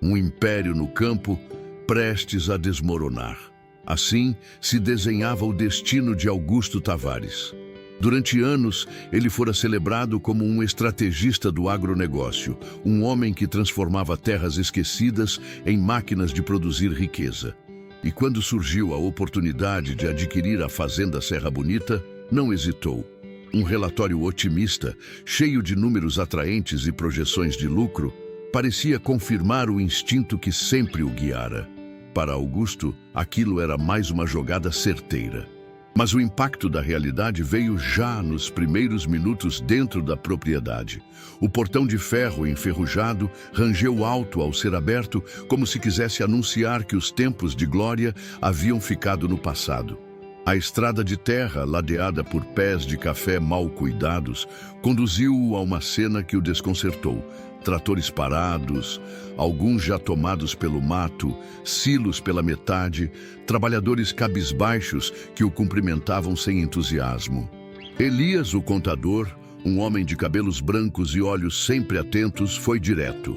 um império no campo prestes a desmoronar. Assim se desenhava o destino de Augusto Tavares. Durante anos, ele fora celebrado como um estrategista do agronegócio, um homem que transformava terras esquecidas em máquinas de produzir riqueza. E quando surgiu a oportunidade de adquirir a fazenda Serra Bonita, não hesitou. Um relatório otimista, cheio de números atraentes e projeções de lucro, parecia confirmar o instinto que sempre o guiara. Para Augusto, aquilo era mais uma jogada certeira. Mas o impacto da realidade veio já nos primeiros minutos dentro da propriedade. O portão de ferro enferrujado rangeu alto ao ser aberto, como se quisesse anunciar que os tempos de glória haviam ficado no passado. A estrada de terra, ladeada por pés de café mal cuidados, conduziu-o a uma cena que o desconcertou. Tratores parados, alguns já tomados pelo mato, silos pela metade, trabalhadores cabisbaixos que o cumprimentavam sem entusiasmo. Elias, o contador, um homem de cabelos brancos e olhos sempre atentos, foi direto.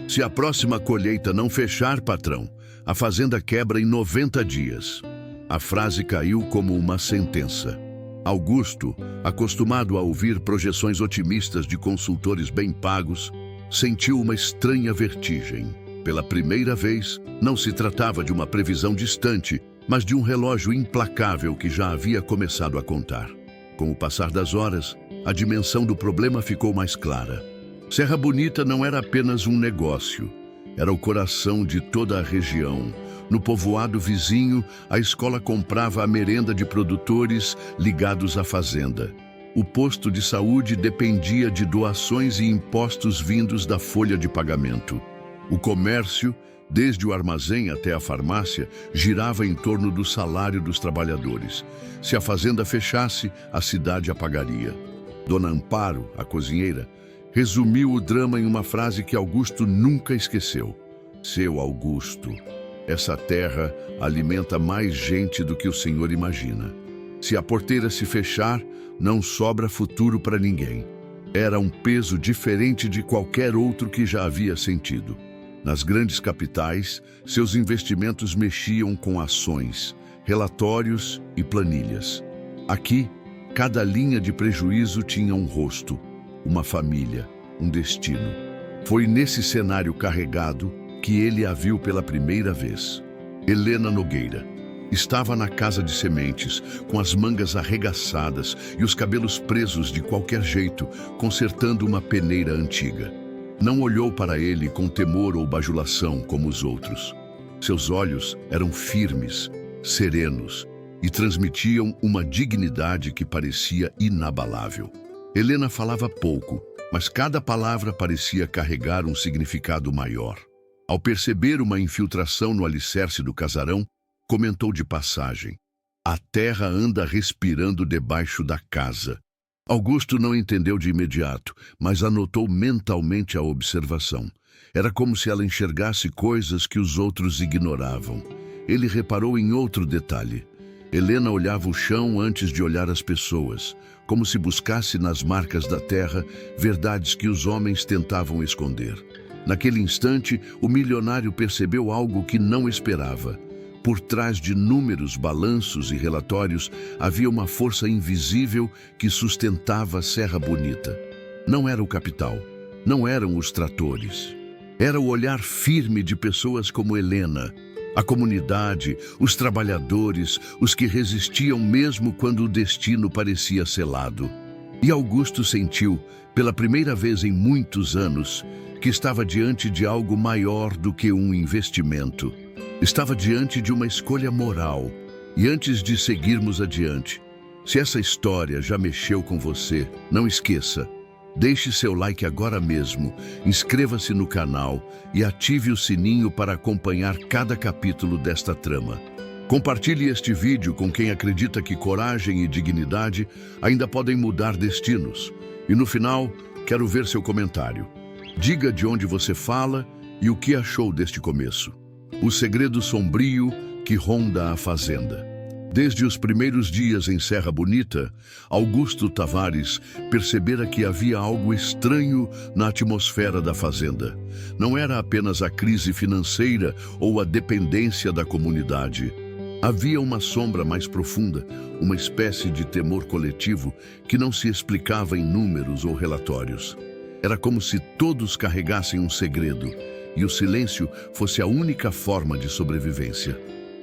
Se a próxima colheita não fechar, patrão, a fazenda quebra em 90 dias. A frase caiu como uma sentença. Augusto, acostumado a ouvir projeções otimistas de consultores bem pagos, sentiu uma estranha vertigem. Pela primeira vez, não se tratava de uma previsão distante, mas de um relógio implacável que já havia começado a contar. Com o passar das horas, a dimensão do problema ficou mais clara. Serra Bonita não era apenas um negócio, era o coração de toda a região. No povoado vizinho, a escola comprava a merenda de produtores ligados à fazenda. O posto de saúde dependia de doações e impostos vindos da folha de pagamento. O comércio, desde o armazém até a farmácia, girava em torno do salário dos trabalhadores. Se a fazenda fechasse, a cidade apagaria. Dona Amparo, a cozinheira, resumiu o drama em uma frase que Augusto nunca esqueceu. Seu Augusto, essa terra alimenta mais gente do que o senhor imagina. Se a porteira se fechar, não sobra futuro para ninguém. Era um peso diferente de qualquer outro que já havia sentido. Nas grandes capitais, seus investimentos mexiam com ações, relatórios e planilhas. Aqui, cada linha de prejuízo tinha um rosto, uma família, um destino. Foi nesse cenário carregado que ele a viu pela primeira vez. Helena Nogueira estava na casa de sementes, com as mangas arregaçadas e os cabelos presos de qualquer jeito, consertando uma peneira antiga. Não olhou para ele com temor ou bajulação como os outros. Seus olhos eram firmes, serenos e transmitiam uma dignidade que parecia inabalável. Helena falava pouco, mas cada palavra parecia carregar um significado maior. Ao perceber uma infiltração no alicerce do casarão, comentou de passagem: "A terra anda respirando debaixo da casa." Augusto não entendeu de imediato, mas anotou mentalmente a observação. Era como se ela enxergasse coisas que os outros ignoravam. Ele reparou em outro detalhe. Helena olhava o chão antes de olhar as pessoas, como se buscasse nas marcas da terra verdades que os homens tentavam esconder. Naquele instante, o milionário percebeu algo que não esperava. Por trás de números, balanços e relatórios, havia uma força invisível que sustentava a Serra Bonita. Não era o capital, não eram os tratores. Era o olhar firme de pessoas como Helena, a comunidade, os trabalhadores, os que resistiam mesmo quando o destino parecia selado. E Augusto sentiu, pela primeira vez em muitos anos, que estava diante de algo maior do que um investimento. Estava diante de uma escolha moral. E antes de seguirmos adiante, se essa história já mexeu com você, não esqueça, deixe seu like agora mesmo, inscreva-se no canal e ative o sininho para acompanhar cada capítulo desta trama. Compartilhe este vídeo com quem acredita que coragem e dignidade ainda podem mudar destinos. E no final, quero ver seu comentário. Diga de onde você fala e o que achou deste começo. O segredo sombrio que ronda a fazenda. Desde os primeiros dias em Serra Bonita, Augusto Tavares percebera que havia algo estranho na atmosfera da fazenda. Não era apenas a crise financeira ou a dependência da comunidade. Havia uma sombra mais profunda, uma espécie de temor coletivo que não se explicava em números ou relatórios. Era como se todos carregassem um segredo e o silêncio fosse a única forma de sobrevivência.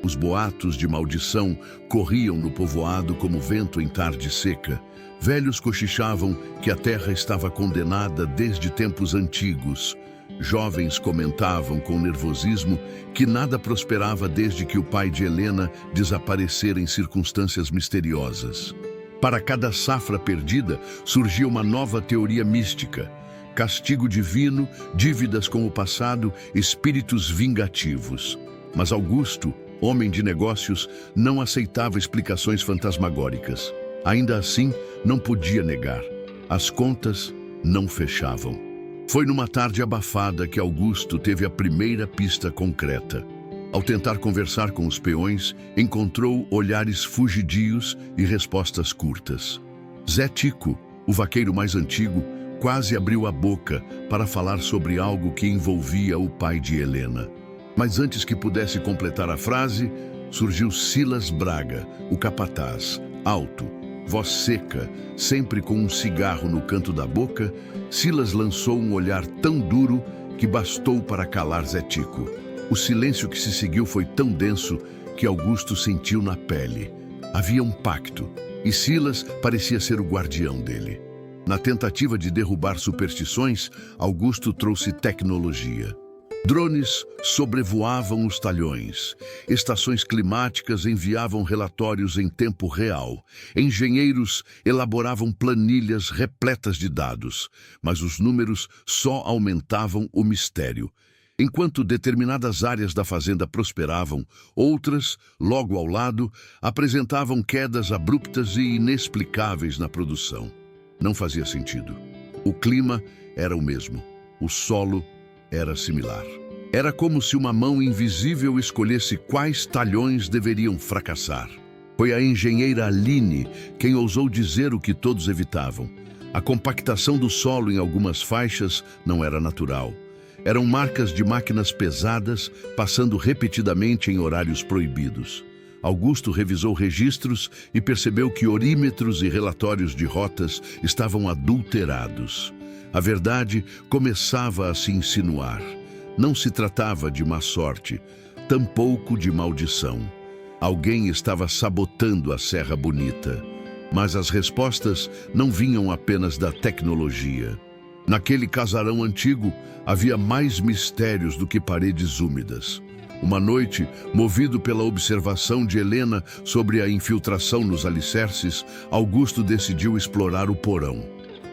Os boatos de maldição corriam no povoado como vento em tarde seca. Velhos cochichavam que a terra estava condenada desde tempos antigos. Jovens comentavam com nervosismo que nada prosperava desde que o pai de Helena desaparecera em circunstâncias misteriosas. Para cada safra perdida, surgia uma nova teoria mística. Castigo divino, dívidas com o passado, espíritos vingativos. Mas Augusto, homem de negócios, não aceitava explicações fantasmagóricas. Ainda assim, não podia negar. As contas não fechavam. Foi numa tarde abafada que Augusto teve a primeira pista concreta. Ao tentar conversar com os peões, encontrou olhares fugidios e respostas curtas. Zé Tico, o vaqueiro mais antigo, quase abriu a boca para falar sobre algo que envolvia o pai de Helena. Mas antes que pudesse completar a frase, surgiu Silas Braga, o capataz, alto, voz seca, sempre com um cigarro no canto da boca. Silas lançou um olhar tão duro que bastou para calar Zé Tico. O silêncio que se seguiu foi tão denso que Augusto sentiu na pele. Havia um pacto, e Silas parecia ser o guardião dele. Na tentativa de derrubar superstições, Augusto trouxe tecnologia. Drones sobrevoavam os talhões. Estações climáticas enviavam relatórios em tempo real. Engenheiros elaboravam planilhas repletas de dados. Mas os números só aumentavam o mistério. Enquanto determinadas áreas da fazenda prosperavam, outras, logo ao lado, apresentavam quedas abruptas e inexplicáveis na produção. Não fazia sentido. O clima era o mesmo. O solo era similar. Era como se uma mão invisível escolhesse quais talhões deveriam fracassar. Foi a engenheira Aline quem ousou dizer o que todos evitavam. A compactação do solo em algumas faixas não era natural. Eram marcas de máquinas pesadas passando repetidamente em horários proibidos. Augusto revisou registros e percebeu que orímetros e relatórios de rotas estavam adulterados. A verdade começava a se insinuar. Não se tratava de má sorte, tampouco de maldição. Alguém estava sabotando a Serra Bonita. Mas as respostas não vinham apenas da tecnologia. Naquele casarão antigo, havia mais mistérios do que paredes úmidas. Uma noite, movido pela observação de Helena sobre a infiltração nos alicerces, Augusto decidiu explorar o porão.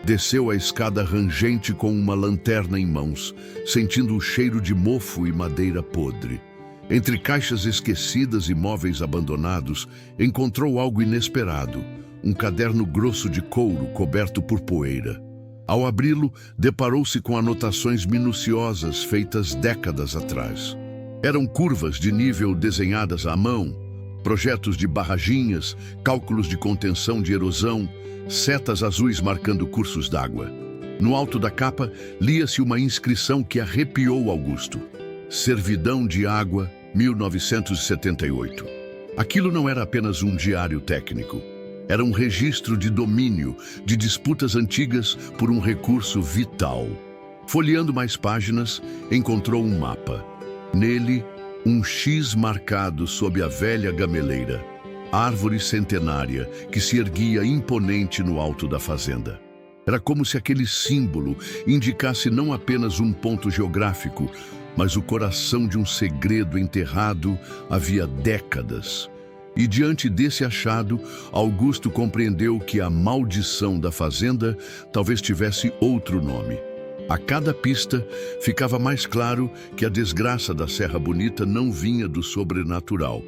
Desceu a escada rangente com uma lanterna em mãos, sentindo o cheiro de mofo e madeira podre. Entre caixas esquecidas e móveis abandonados, encontrou algo inesperado, um caderno grosso de couro coberto por poeira. Ao abri-lo, deparou-se com anotações minuciosas feitas décadas atrás. Eram curvas de nível desenhadas à mão, projetos de barraginhas, cálculos de contenção de erosão, setas azuis marcando cursos d'água. No alto da capa, lia-se uma inscrição que arrepiou Augusto. Servidão de Água, 1978. Aquilo não era apenas um diário técnico. Era um registro de domínio, de disputas antigas por um recurso vital. Folheando mais páginas, encontrou um mapa. Nele, um X marcado sob a velha gameleira, árvore centenária que se erguia imponente no alto da fazenda. Era como se aquele símbolo indicasse não apenas um ponto geográfico, mas o coração de um segredo enterrado havia décadas. E diante desse achado, Augusto compreendeu que a maldição da fazenda talvez tivesse outro nome. A cada pista, ficava mais claro que a desgraça da Serra Bonita não vinha do sobrenatural,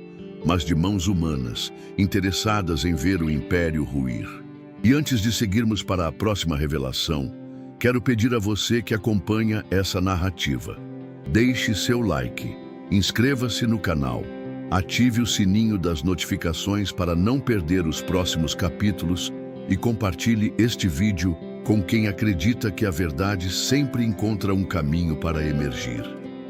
mas de mãos humanas, interessadas em ver o império ruir. E antes de seguirmos para a próxima revelação, quero pedir a você que acompanha essa narrativa. Deixe seu like, inscreva-se no canal Ative o sininho das notificações para não perder os próximos capítulos e compartilhe este vídeo com quem acredita que a verdade sempre encontra um caminho para emergir.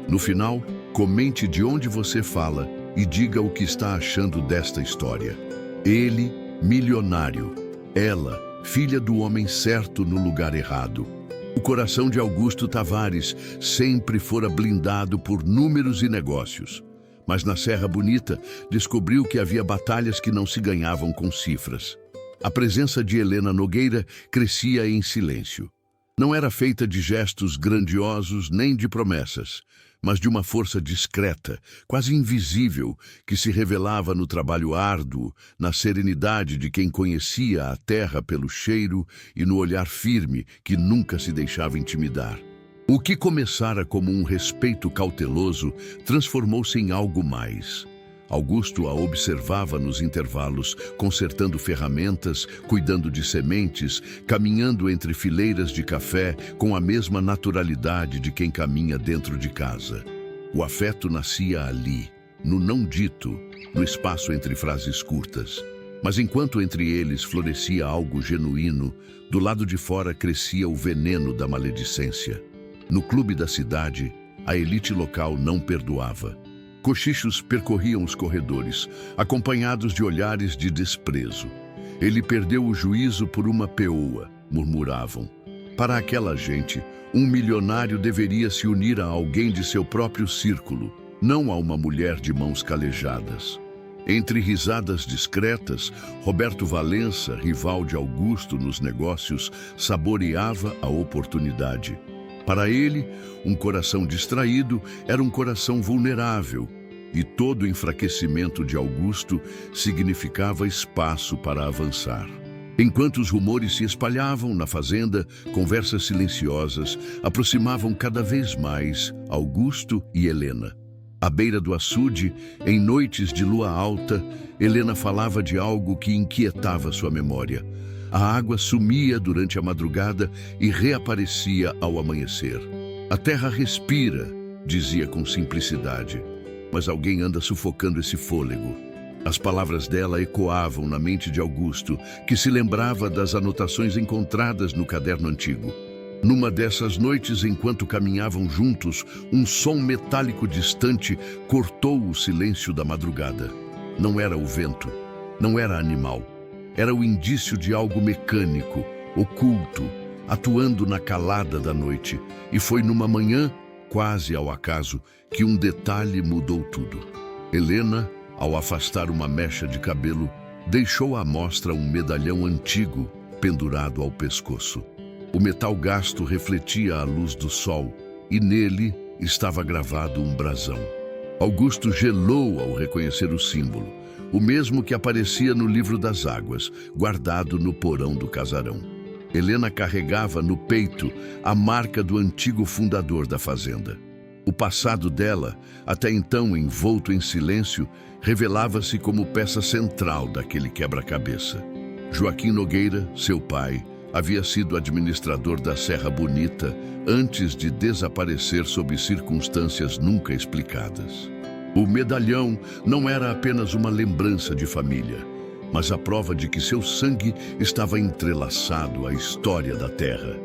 No final, comente de onde você fala e diga o que está achando desta história. Ele, milionário. Ela, filha do homem certo no lugar errado. O coração de Augusto Tavares sempre fora blindado por números e negócios. Mas na Serra Bonita, descobriu que havia batalhas que não se ganhavam com cifras. A presença de Helena Nogueira crescia em silêncio. Não era feita de gestos grandiosos nem de promessas, mas de uma força discreta, quase invisível, que se revelava no trabalho árduo, na serenidade de quem conhecia a terra pelo cheiro e no olhar firme que nunca se deixava intimidar. O que começara como um respeito cauteloso transformou-se em algo mais. Augusto a observava nos intervalos, consertando ferramentas, cuidando de sementes, caminhando entre fileiras de café com a mesma naturalidade de quem caminha dentro de casa. O afeto nascia ali, no não dito, no espaço entre frases curtas. Mas enquanto entre eles florescia algo genuíno, do lado de fora crescia o veneno da maledicência. No clube da cidade, a elite local não perdoava. Cochichos percorriam os corredores, acompanhados de olhares de desprezo. Ele perdeu o juízo por uma peoa, murmuravam. Para aquela gente, um milionário deveria se unir a alguém de seu próprio círculo, não a uma mulher de mãos calejadas. Entre risadas discretas, Roberto Valença, rival de Augusto nos negócios, saboreava a oportunidade. Para ele, um coração distraído era um coração vulnerável, e todo enfraquecimento de Augusto significava espaço para avançar. Enquanto os rumores se espalhavam na fazenda, conversas silenciosas aproximavam cada vez mais Augusto e Helena. À beira do açude, em noites de lua alta, Helena falava de algo que inquietava sua memória. A água sumia durante a madrugada e reaparecia ao amanhecer. A terra respira, dizia com simplicidade, mas alguém anda sufocando esse fôlego. As palavras dela ecoavam na mente de Augusto, que se lembrava das anotações encontradas no caderno antigo. Numa dessas noites, enquanto caminhavam juntos, um som metálico distante cortou o silêncio da madrugada. Não era o vento, não era animal. Era o indício de algo mecânico, oculto, atuando na calada da noite. E foi numa manhã, quase ao acaso, que um detalhe mudou tudo. Helena, ao afastar uma mecha de cabelo, deixou à mostra um medalhão antigo pendurado ao pescoço. O metal gasto refletia a luz do sol e nele estava gravado um brasão. Augusto gelou ao reconhecer o símbolo. O mesmo que aparecia no livro das águas, guardado no porão do casarão. Helena carregava no peito a marca do antigo fundador da fazenda. O passado dela, até então envolto em silêncio, revelava-se como peça central daquele quebra-cabeça. Joaquim Nogueira, seu pai, havia sido administrador da Serra Bonita antes de desaparecer sob circunstâncias nunca explicadas. O medalhão não era apenas uma lembrança de família, mas a prova de que seu sangue estava entrelaçado à história da terra.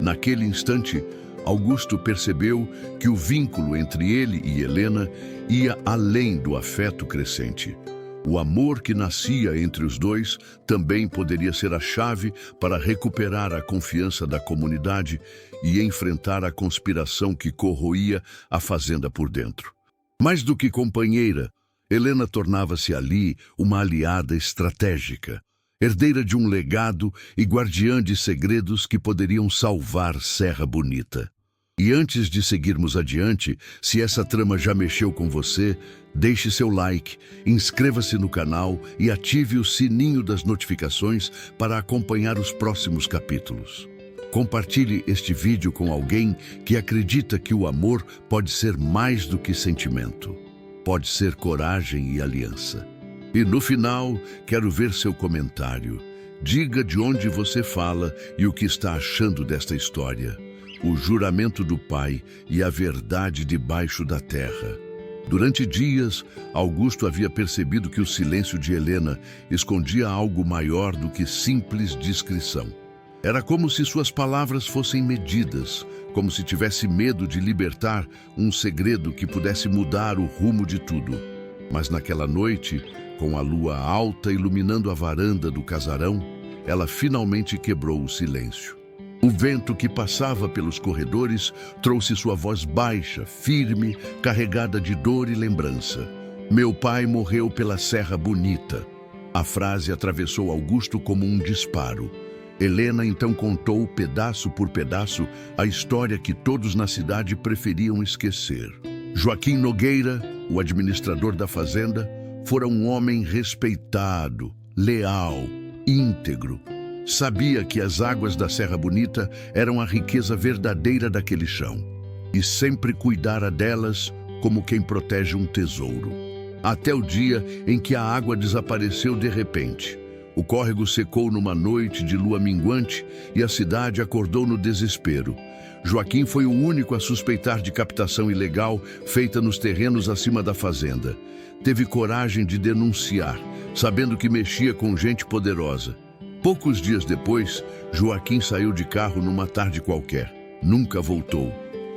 Naquele instante, Augusto percebeu que o vínculo entre ele e Helena ia além do afeto crescente. O amor que nascia entre os dois também poderia ser a chave para recuperar a confiança da comunidade e enfrentar a conspiração que corroía a fazenda por dentro. Mais do que companheira, Helena tornava-se ali uma aliada estratégica, herdeira de um legado e guardiã de segredos que poderiam salvar Serra Bonita. E antes de seguirmos adiante, se essa trama já mexeu com você, deixe seu like, inscreva-se no canal e ative o sininho das notificações para acompanhar os próximos capítulos. Compartilhe este vídeo com alguém que acredita que o amor pode ser mais do que sentimento. Pode ser coragem e aliança. E no final, quero ver seu comentário. Diga de onde você fala e o que está achando desta história. O juramento do pai e a verdade debaixo da terra. Durante dias, Augusto havia percebido que o silêncio de Helena escondia algo maior do que simples discrição. Era como se suas palavras fossem medidas, como se tivesse medo de libertar um segredo que pudesse mudar o rumo de tudo. Mas naquela noite, com a lua alta iluminando a varanda do casarão, ela finalmente quebrou o silêncio. O vento que passava pelos corredores trouxe sua voz baixa, firme, carregada de dor e lembrança. Meu pai morreu pela Serra Bonita. A frase atravessou Augusto como um disparo. Helena então contou, pedaço por pedaço, a história que todos na cidade preferiam esquecer. Joaquim Nogueira, o administrador da fazenda, fora um homem respeitado, leal, íntegro. Sabia que as águas da Serra Bonita eram a riqueza verdadeira daquele chão e sempre cuidara delas como quem protege um tesouro. Até o dia em que a água desapareceu de repente. O córrego secou numa noite de lua minguante e a cidade acordou no desespero. Joaquim foi o único a suspeitar de captação ilegal feita nos terrenos acima da fazenda. Teve coragem de denunciar, sabendo que mexia com gente poderosa. Poucos dias depois, Joaquim saiu de carro numa tarde qualquer. Nunca voltou.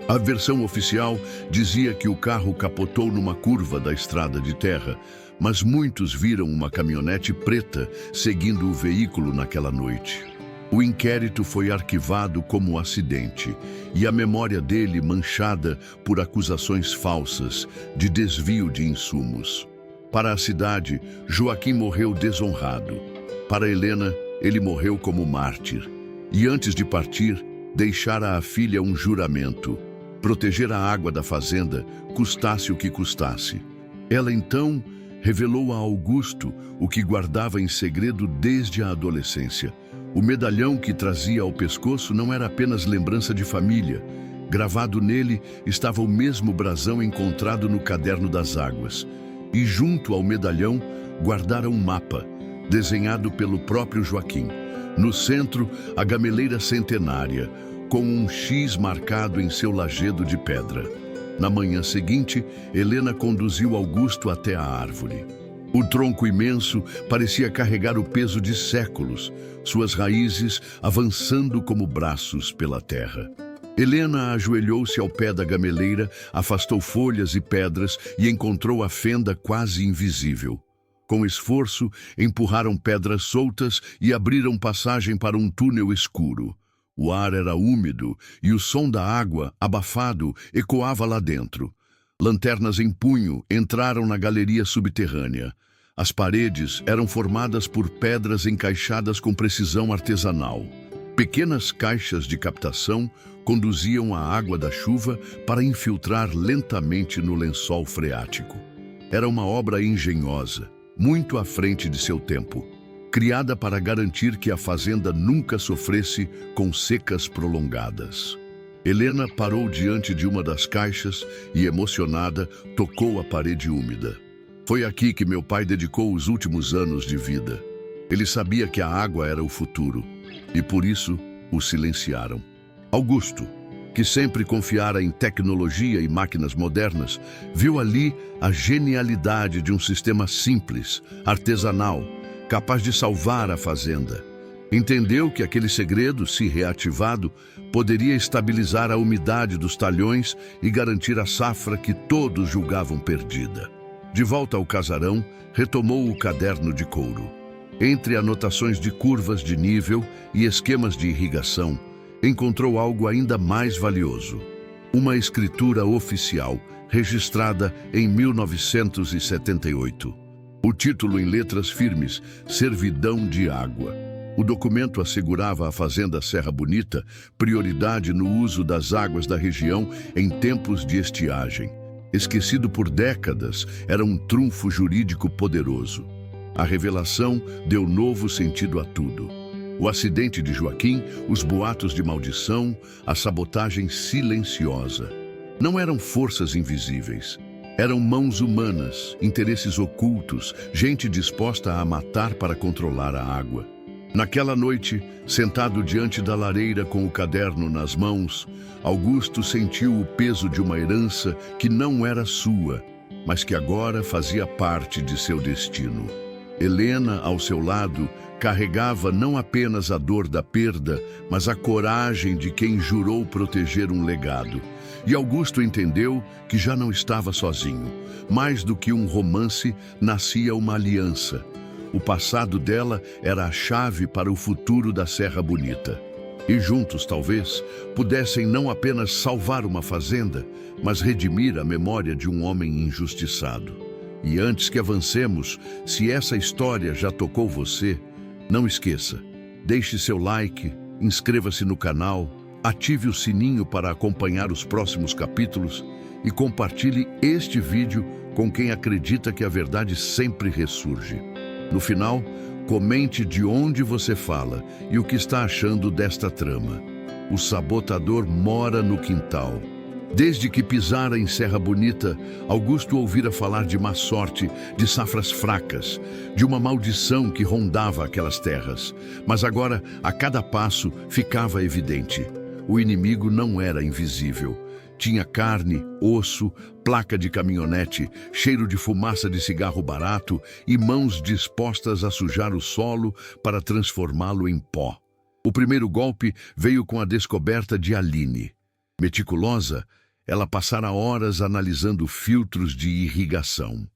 A versão oficial dizia que o carro capotou numa curva da estrada de terra, mas muitos viram uma caminhonete preta seguindo o veículo naquela noite. O inquérito foi arquivado como acidente e a memória dele manchada por acusações falsas de desvio de insumos. Para a cidade, Joaquim morreu desonrado. Para Helena, ele morreu como mártir. E antes de partir, deixara à filha um juramento: proteger a água da fazenda, custasse o que custasse. Ela então revelou a Augusto o que guardava em segredo desde a adolescência. O medalhão que trazia ao pescoço não era apenas lembrança de família. Gravado nele estava o mesmo brasão encontrado no caderno das águas. E junto ao medalhão guardara um mapa, desenhado pelo próprio Joaquim. No centro, a gameleira centenária, com um X marcado em seu lajedo de pedra. Na manhã seguinte, Helena conduziu Augusto até a árvore. O tronco imenso parecia carregar o peso de séculos, suas raízes avançando como braços pela terra. Helena ajoelhou-se ao pé da gameleira, afastou folhas e pedras e encontrou a fenda quase invisível. Com esforço, empurraram pedras soltas e abriram passagem para um túnel escuro. O ar era úmido e o som da água, abafado, ecoava lá dentro. Lanternas em punho entraram na galeria subterrânea. As paredes eram formadas por pedras encaixadas com precisão artesanal. Pequenas caixas de captação conduziam a água da chuva para infiltrar lentamente no lençol freático. Era uma obra engenhosa, muito à frente de seu tempo, criada para garantir que a fazenda nunca sofresse com secas prolongadas. Helena parou diante de uma das caixas e, emocionada, tocou a parede úmida. Foi aqui que meu pai dedicou os últimos anos de vida. Ele sabia que a água era o futuro e, por isso, o silenciaram. Augusto, que sempre confiara em tecnologia e máquinas modernas, viu ali a genialidade de um sistema simples, artesanal, capaz de salvar a fazenda. Entendeu que aquele segredo, se reativado, poderia estabilizar a umidade dos talhões e garantir a safra que todos julgavam perdida. De volta ao casarão, retomou o caderno de couro. Entre anotações de curvas de nível e esquemas de irrigação, encontrou algo ainda mais valioso: uma escritura oficial, registrada em 1978. O título em letras firmes: Servidão de Água. O documento assegurava à fazenda Serra Bonita prioridade no uso das águas da região em tempos de estiagem. Esquecido por décadas, era um trunfo jurídico poderoso. A revelação deu novo sentido a tudo. O acidente de Joaquim, os boatos de maldição, a sabotagem silenciosa. Não eram forças invisíveis. Eram mãos humanas, interesses ocultos, gente disposta a matar para controlar a água. Naquela noite, sentado diante da lareira com o caderno nas mãos, Augusto sentiu o peso de uma herança que não era sua, mas que agora fazia parte de seu destino. Helena, ao seu lado, carregava não apenas a dor da perda, mas a coragem de quem jurou proteger um legado. E Augusto entendeu que já não estava sozinho. Mais do que um romance, nascia uma aliança. O passado dela era a chave para o futuro da Serra Bonita. E juntos, talvez, pudessem não apenas salvar uma fazenda, mas redimir a memória de um homem injustiçado. E antes que avancemos, se essa história já tocou você, não esqueça, deixe seu like, inscreva-se no canal, ative o sininho para acompanhar os próximos capítulos e compartilhe este vídeo com quem acredita que a verdade sempre ressurge. No final, comente de onde você fala e o que está achando desta trama. O sabotador mora no quintal. Desde que pisara em Serra Bonita, Augusto ouvira falar de má sorte, de safras fracas, de uma maldição que rondava aquelas terras. Mas agora, a cada passo, ficava evidente. O inimigo não era invisível. Tinha carne, osso, placa de caminhonete, cheiro de fumaça de cigarro barato e mãos dispostas a sujar o solo para transformá-lo em pó. O primeiro golpe veio com a descoberta de Aline. Meticulosa, ela passara horas analisando filtros de irrigação.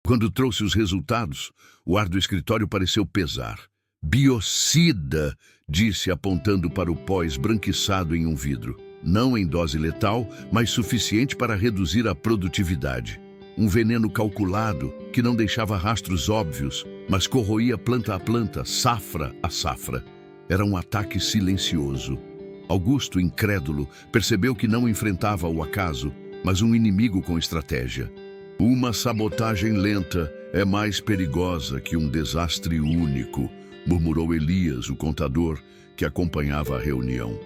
Quando trouxe os resultados, o ar do escritório pareceu pesar. Biocida, disse apontando para o pó esbranquiçado em um vidro. Não em dose letal, mas suficiente para reduzir a produtividade. Um veneno calculado que não deixava rastros óbvios, mas corroía planta a planta, safra a safra. Era um ataque silencioso. Augusto, incrédulo, percebeu que não enfrentava o acaso, mas um inimigo com estratégia. Uma sabotagem lenta é mais perigosa que um desastre único, murmurou Elias, o contador, que acompanhava a reunião.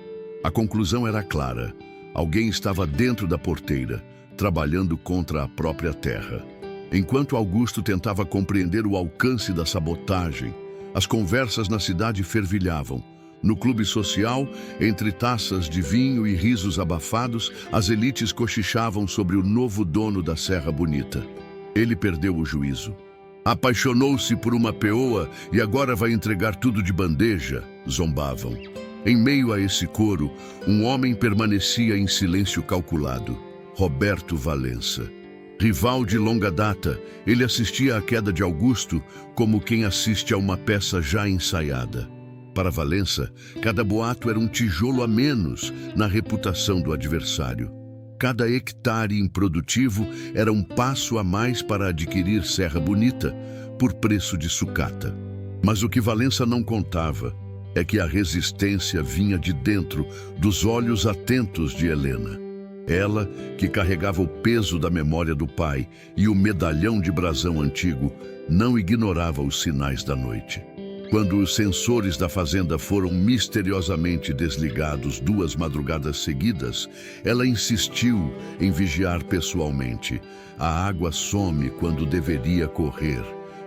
A conclusão era clara. Alguém estava dentro da porteira, trabalhando contra a própria terra. Enquanto Augusto tentava compreender o alcance da sabotagem, as conversas na cidade fervilhavam. No clube social, entre taças de vinho e risos abafados, as elites cochichavam sobre o novo dono da Serra Bonita. Ele perdeu o juízo. Apaixonou-se por uma peoa e agora vai entregar tudo de bandeja, zombavam. Em meio a esse coro, um homem permanecia em silêncio calculado. Roberto Valença. Rival de longa data, ele assistia à queda de Augusto como quem assiste a uma peça já ensaiada. Para Valença, cada boato era um tijolo a menos na reputação do adversário. Cada hectare improdutivo era um passo a mais para adquirir Serra Bonita por preço de sucata. Mas o que Valença não contava é que a resistência vinha de dentro dos olhos atentos de Helena. Ela, que carregava o peso da memória do pai e o medalhão de brasão antigo, não ignorava os sinais da noite. Quando os sensores da fazenda foram misteriosamente desligados 2 madrugadas seguidas, ela insistiu em vigiar pessoalmente. A água some quando deveria correr,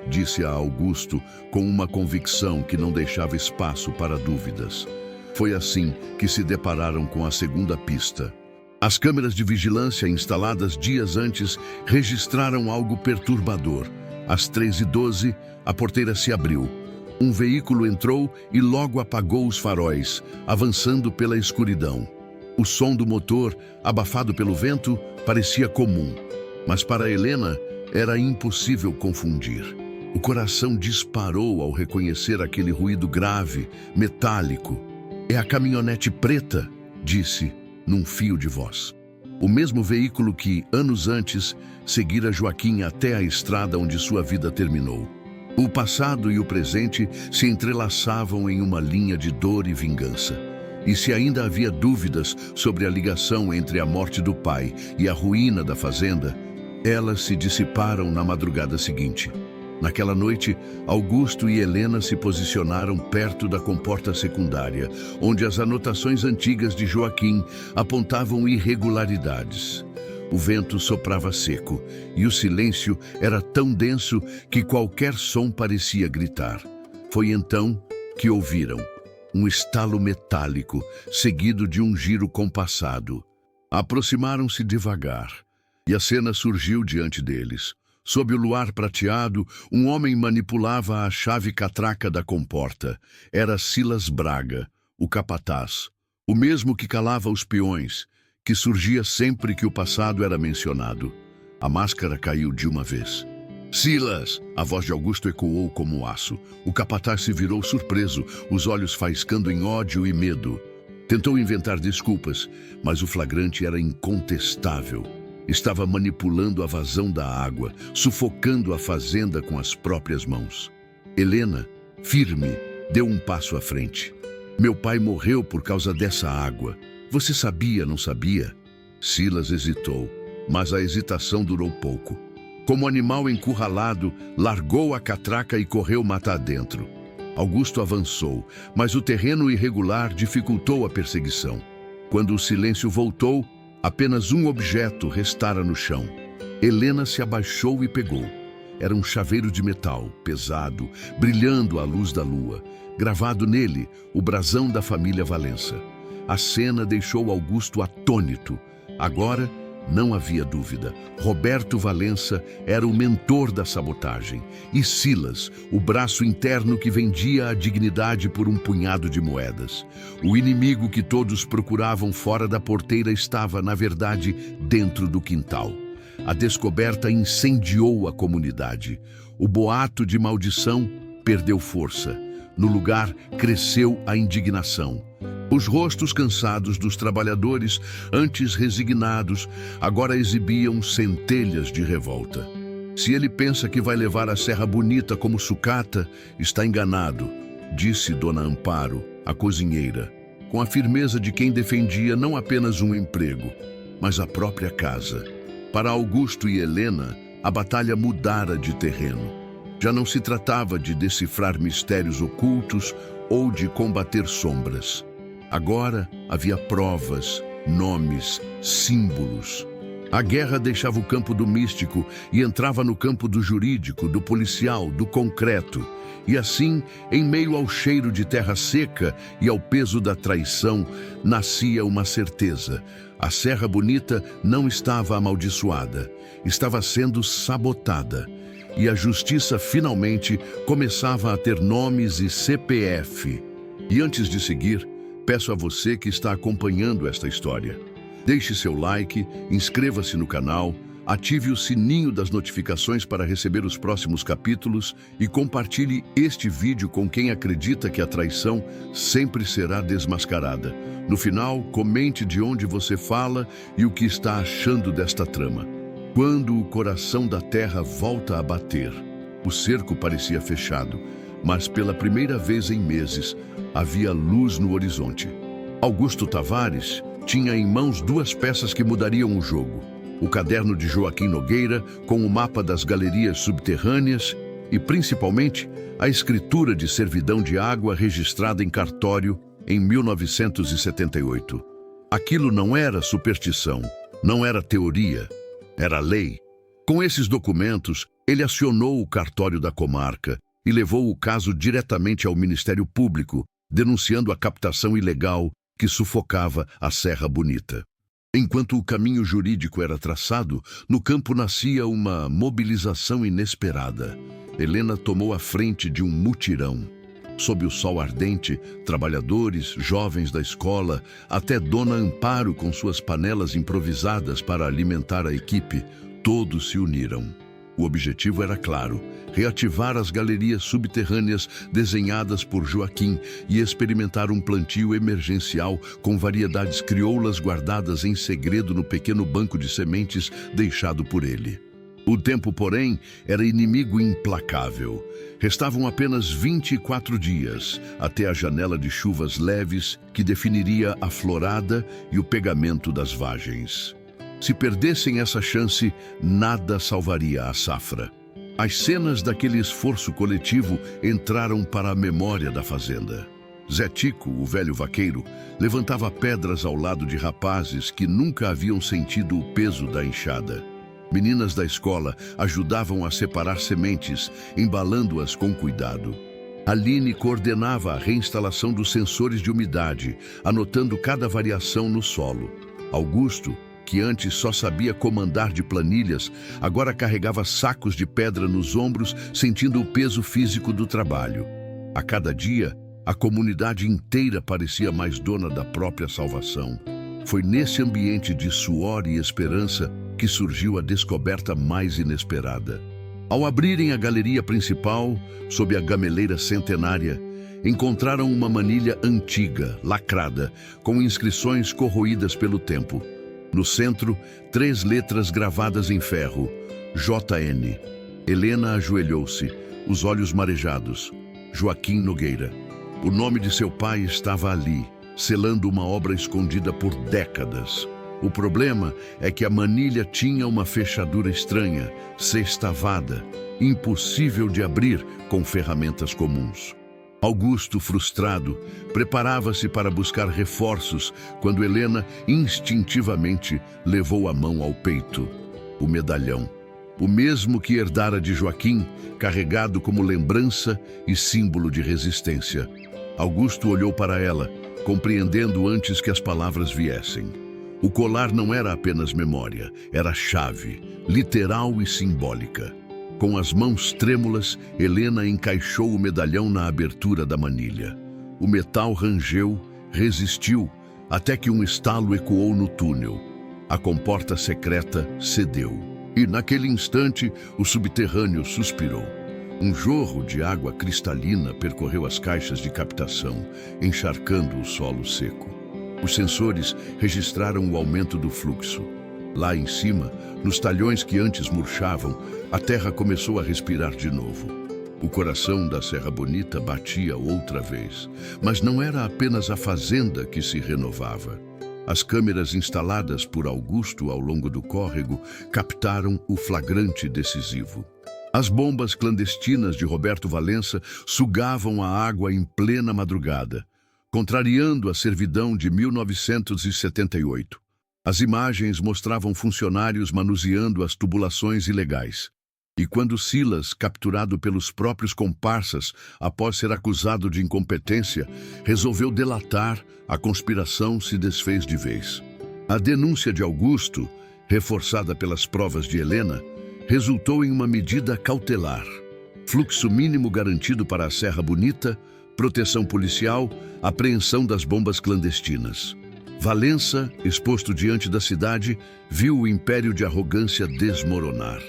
disse a Augusto com uma convicção que não deixava espaço para dúvidas. Foi assim que se depararam com a segunda pista. As câmeras de vigilância instaladas dias antes registraram algo perturbador. Às 3h12, a porteira se abriu. Um veículo entrou e logo apagou os faróis, avançando pela escuridão. O som do motor, abafado pelo vento, parecia comum, mas para Helena era impossível confundir. O coração disparou ao reconhecer aquele ruído grave, metálico. "É a caminhonete preta", disse, num fio de voz. O mesmo veículo que, anos antes, seguira Joaquim até a estrada onde sua vida terminou. O passado e o presente se entrelaçavam em uma linha de dor e vingança. E se ainda havia dúvidas sobre a ligação entre a morte do pai e a ruína da fazenda, elas se dissiparam na madrugada seguinte. Naquela noite, Augusto e Helena se posicionaram perto da comporta secundária, onde as anotações antigas de Joaquim apontavam irregularidades. O vento soprava seco e o silêncio era tão denso que qualquer som parecia gritar. Foi então que ouviram um estalo metálico, seguido de um giro compassado. Aproximaram-se devagar. E a cena surgiu diante deles. Sob o luar prateado, um homem manipulava a chave catraca da comporta. Era Silas Braga, o capataz, o mesmo que calava os peões, que surgia sempre que o passado era mencionado. A máscara caiu de uma vez. Silas! A voz de Augusto ecoou como aço. O capataz se virou surpreso, os olhos faiscando em ódio e medo. Tentou inventar desculpas, mas o flagrante era incontestável. Estava manipulando a vazão da água, sufocando a fazenda com as próprias mãos. Helena, firme, deu um passo à frente. Meu pai morreu por causa dessa água. Você sabia, não sabia? Silas hesitou, mas a hesitação durou pouco. Como animal encurralado, largou a catraca e correu mata adentro. Augusto avançou, mas o terreno irregular dificultou a perseguição. Quando o silêncio voltou, apenas um objeto restara no chão. Helena se abaixou e pegou. Era um chaveiro de metal, pesado, brilhando à luz da lua. Gravado nele, o brasão da família Valença. A cena deixou Augusto atônito. Agora, não havia dúvida. Roberto Valença era o mentor da sabotagem. E Silas, o braço interno que vendia a dignidade por um punhado de moedas. O inimigo que todos procuravam fora da porteira estava, na verdade, dentro do quintal. A descoberta incendiou a comunidade. O boato de maldição perdeu força. No lugar, cresceu a indignação. Os rostos cansados dos trabalhadores, antes resignados, agora exibiam centelhas de revolta. Se ele pensa que vai levar a Serra Bonita como sucata, está enganado, disse Dona Amparo, a cozinheira, com a firmeza de quem defendia não apenas um emprego, mas a própria casa. Para Augusto e Helena, a batalha mudara de terreno. Já não se tratava de decifrar mistérios ocultos ou de combater sombras. Agora havia provas, nomes, símbolos. A guerra deixava o campo do místico e entrava no campo do jurídico, do policial, do concreto. E assim, em meio ao cheiro de terra seca e ao peso da traição, nascia uma certeza. A Serra Bonita não estava amaldiçoada, estava sendo sabotada. E a justiça finalmente começava a ter nomes e CPF. E antes de seguir, peço a você que está acompanhando esta história. Deixe seu like, inscreva-se no canal, ative o sininho das notificações para receber os próximos capítulos e compartilhe este vídeo com quem acredita que a traição sempre será desmascarada. No final, comente de onde você fala e o que está achando desta trama. Quando o coração da terra volta a bater, o cerco parecia fechado, mas pela primeira vez em meses, havia luz no horizonte. Augusto Tavares tinha em mãos duas peças que mudariam o jogo. O caderno de Joaquim Nogueira, com o mapa das galerias subterrâneas e, principalmente, a escritura de servidão de água registrada em cartório em 1978. Aquilo não era superstição, não era teoria, era lei. Com esses documentos, ele acionou o cartório da comarca e levou o caso diretamente ao Ministério Público, denunciando a captação ilegal que sufocava a Serra Bonita. Enquanto o caminho jurídico era traçado, no campo nascia uma mobilização inesperada. Helena tomou a frente de um mutirão. Sob o sol ardente, trabalhadores, jovens da escola, até Dona Amparo com suas panelas improvisadas para alimentar a equipe, todos se uniram. O objetivo era claro: reativar as galerias subterrâneas desenhadas por Joaquim e experimentar um plantio emergencial com variedades crioulas guardadas em segredo no pequeno banco de sementes deixado por ele. O tempo, porém, era inimigo implacável. Restavam apenas 24 dias até a janela de chuvas leves que definiria a florada e o pegamento das vagens. Se perdessem essa chance, nada salvaria a safra. As cenas daquele esforço coletivo entraram para a memória da fazenda. Zé Tico, o velho vaqueiro, levantava pedras ao lado de rapazes que nunca haviam sentido o peso da enxada. Meninas da escola ajudavam a separar sementes, embalando-as com cuidado. Aline coordenava a reinstalação dos sensores de umidade, anotando cada variação no solo. Augusto, que antes só sabia comandar de planilhas, agora carregava sacos de pedra nos ombros, sentindo o peso físico do trabalho. A cada dia, a comunidade inteira parecia mais dona da própria salvação. Foi nesse ambiente de suor e esperança que surgiu a descoberta mais inesperada. Ao abrirem a galeria principal, sob a gameleira centenária, encontraram uma manilha antiga, lacrada, com inscrições corroídas pelo tempo. No centro, 3 letras gravadas em ferro: JN. Helena ajoelhou-se, os olhos marejados. Joaquim Nogueira. O nome de seu pai estava ali, selando uma obra escondida por décadas. O problema é que a manilha tinha uma fechadura estranha, sextavada, impossível de abrir com ferramentas comuns. Augusto, frustrado, preparava-se para buscar reforços quando Helena instintivamente levou a mão ao peito. O medalhão, o mesmo que herdara de Joaquim, carregado como lembrança e símbolo de resistência. Augusto olhou para ela, compreendendo antes que as palavras viessem. O colar não era apenas memória, era chave, literal e simbólica. Com as mãos trêmulas, Helena encaixou o medalhão na abertura da manilha. O metal rangeu, resistiu, até que um estalo ecoou no túnel. A comporta secreta cedeu. E, naquele instante, o subterrâneo suspirou. Um jorro de água cristalina percorreu as caixas de captação, encharcando o solo seco. Os sensores registraram o aumento do fluxo. Lá em cima, nos talhões que antes murchavam, a terra começou a respirar de novo. O coração da Serra Bonita batia outra vez, mas não era apenas a fazenda que se renovava. As câmeras instaladas por Augusto ao longo do córrego captaram o flagrante decisivo. As bombas clandestinas de Roberto Valença sugavam a água em plena madrugada, contrariando a servidão de 1978. As imagens mostravam funcionários manuseando as tubulações ilegais. E quando Silas, capturado pelos próprios comparsas após ser acusado de incompetência, resolveu delatar, a conspiração se desfez de vez. A denúncia de Augusto, reforçada pelas provas de Helena, resultou em uma medida cautelar. Fluxo mínimo garantido para a Serra Bonita, proteção policial, apreensão das bombas clandestinas. Valença, exposto diante da cidade, viu o império de arrogância desmoronar.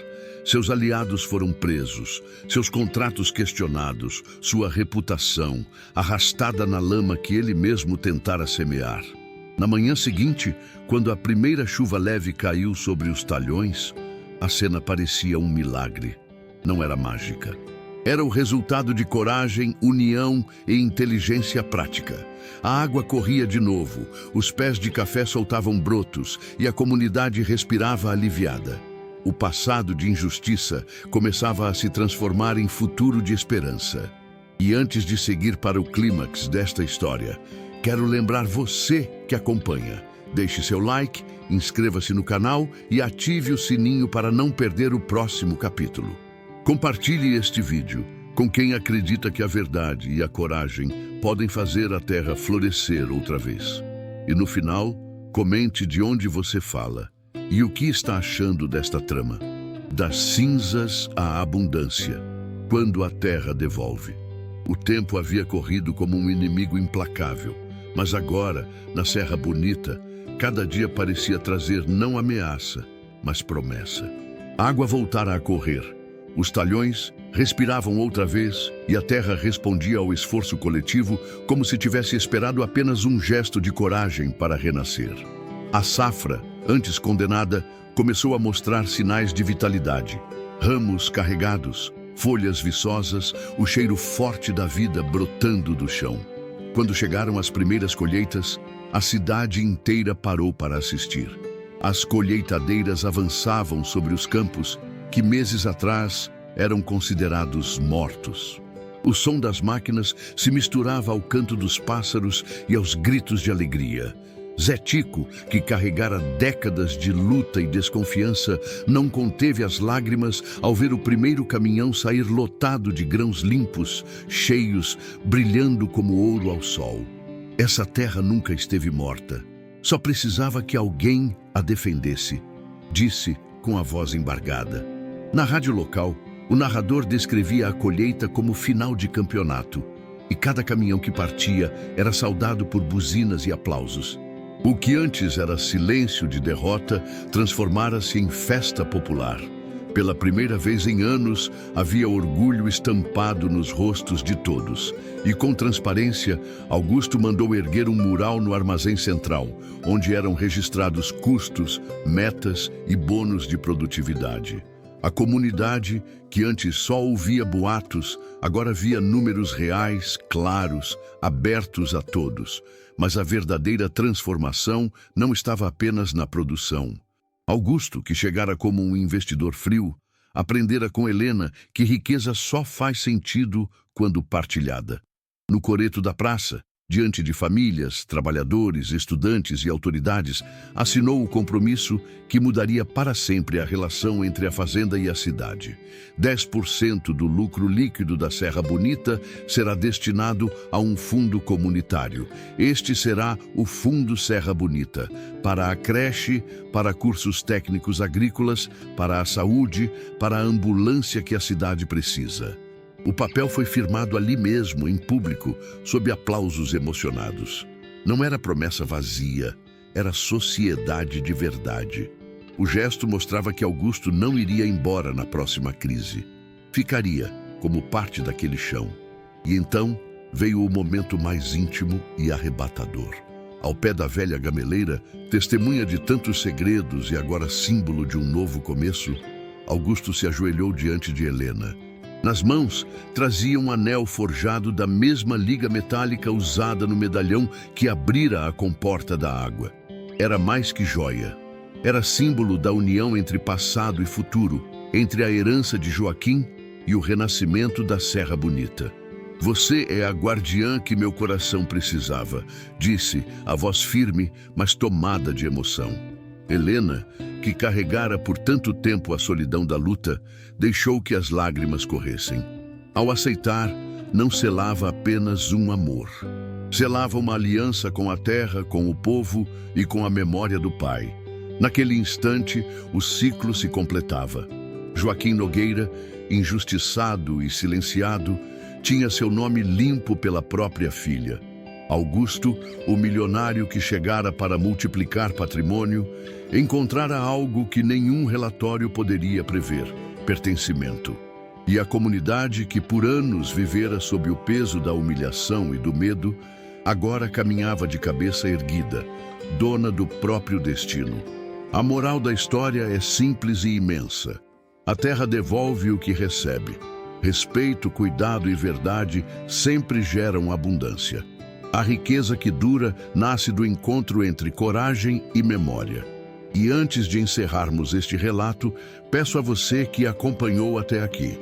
Seus aliados foram presos, seus contratos questionados, sua reputação arrastada na lama que ele mesmo tentara semear. Na manhã seguinte, quando a primeira chuva leve caiu sobre os talhões, a cena parecia um milagre. Não era mágica. Era o resultado de coragem, união e inteligência prática. A água corria de novo, os pés de café soltavam brotos e a comunidade respirava aliviada. O passado de injustiça começava a se transformar em futuro de esperança. E antes de seguir para o clímax desta história, quero lembrar você que acompanha. Deixe seu like, inscreva-se no canal e ative o sininho para não perder o próximo capítulo. Compartilhe este vídeo com quem acredita que a verdade e a coragem podem fazer a terra florescer outra vez. E no final, comente de onde você fala e o que está achando desta trama. Das cinzas à abundância, quando a terra devolve. O tempo havia corrido como um inimigo implacável, mas agora, na Serra Bonita, cada dia parecia trazer não ameaça, mas promessa. A água voltara a correr. Os talhões respiravam outra vez e a terra respondia ao esforço coletivo como se tivesse esperado apenas um gesto de coragem para renascer. A safra, antes condenada, começou a mostrar sinais de vitalidade. Ramos carregados, folhas viçosas, o cheiro forte da vida brotando do chão. Quando chegaram as primeiras colheitas, a cidade inteira parou para assistir. As colheitadeiras avançavam sobre os campos que meses atrás eram considerados mortos. O som das máquinas se misturava ao canto dos pássaros e aos gritos de alegria. Zé Tico, que carregara décadas de luta e desconfiança, não conteve as lágrimas ao ver o primeiro caminhão sair lotado de grãos limpos, cheios, brilhando como ouro ao sol. Essa terra nunca esteve morta. Só precisava que alguém a defendesse, disse com a voz embargada. Na rádio local, o narrador descrevia a colheita como final de campeonato, e cada caminhão que partia era saudado por buzinas e aplausos. O que antes era silêncio de derrota transformara-se em festa popular. Pela primeira vez em anos, havia orgulho estampado nos rostos de todos. E com transparência, Augusto mandou erguer um mural no armazém central, onde eram registrados custos, metas e bônus de produtividade. A comunidade, que antes só ouvia boatos, agora via números reais, claros, abertos a todos. Mas a verdadeira transformação não estava apenas na produção. Augusto, que chegara como um investidor frio, aprendera com Helena que riqueza só faz sentido quando partilhada. No coreto da praça, diante de famílias, trabalhadores, estudantes e autoridades, assinou o compromisso que mudaria para sempre a relação entre a fazenda e a cidade. 10% do lucro líquido da Serra Bonita será destinado a um fundo comunitário. Este será o Fundo Serra Bonita, para a creche, para cursos técnicos agrícolas, para a saúde, para a ambulância que a cidade precisa. O papel foi firmado ali mesmo, em público, sob aplausos emocionados. Não era promessa vazia, era sociedade de verdade. O gesto mostrava que Augusto não iria embora na próxima crise. Ficaria como parte daquele chão. E então veio o momento mais íntimo e arrebatador. Ao pé da velha gameleira, testemunha de tantos segredos e agora símbolo de um novo começo, Augusto se ajoelhou diante de Helena. Nas mãos, trazia um anel forjado da mesma liga metálica usada no medalhão que abrira a comporta da água. Era mais que joia. Era símbolo da união entre passado e futuro, entre a herança de Joaquim e o renascimento da Serra Bonita. Você é a guardiã que meu coração precisava, disse, a voz firme, mas tomada de emoção. Helena, que carregara por tanto tempo a solidão da luta, deixou que as lágrimas corressem. Ao aceitar, não selava apenas um amor. Selava uma aliança com a terra, com o povo e com a memória do pai. Naquele instante, o ciclo se completava. Joaquim Nogueira, injustiçado e silenciado, tinha seu nome limpo pela própria filha. Augusto, o milionário que chegara para multiplicar patrimônio, encontrara algo que nenhum relatório poderia prever: pertencimento. E a comunidade que por anos vivera sob o peso da humilhação e do medo, agora caminhava de cabeça erguida, dona do próprio destino. A moral da história é simples e imensa. A terra devolve o que recebe. Respeito, cuidado e verdade sempre geram abundância. A riqueza que dura nasce do encontro entre coragem e memória. E antes de encerrarmos este relato, peço a você que acompanhou até aqui.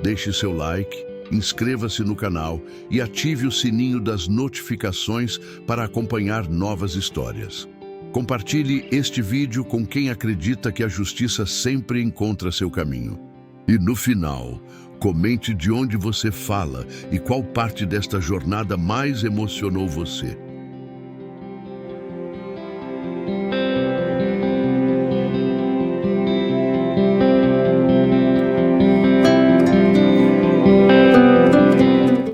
Deixe seu like, inscreva-se no canal e ative o sininho das notificações para acompanhar novas histórias. Compartilhe este vídeo com quem acredita que a justiça sempre encontra seu caminho. E no final, comente de onde você fala e qual parte desta jornada mais emocionou você.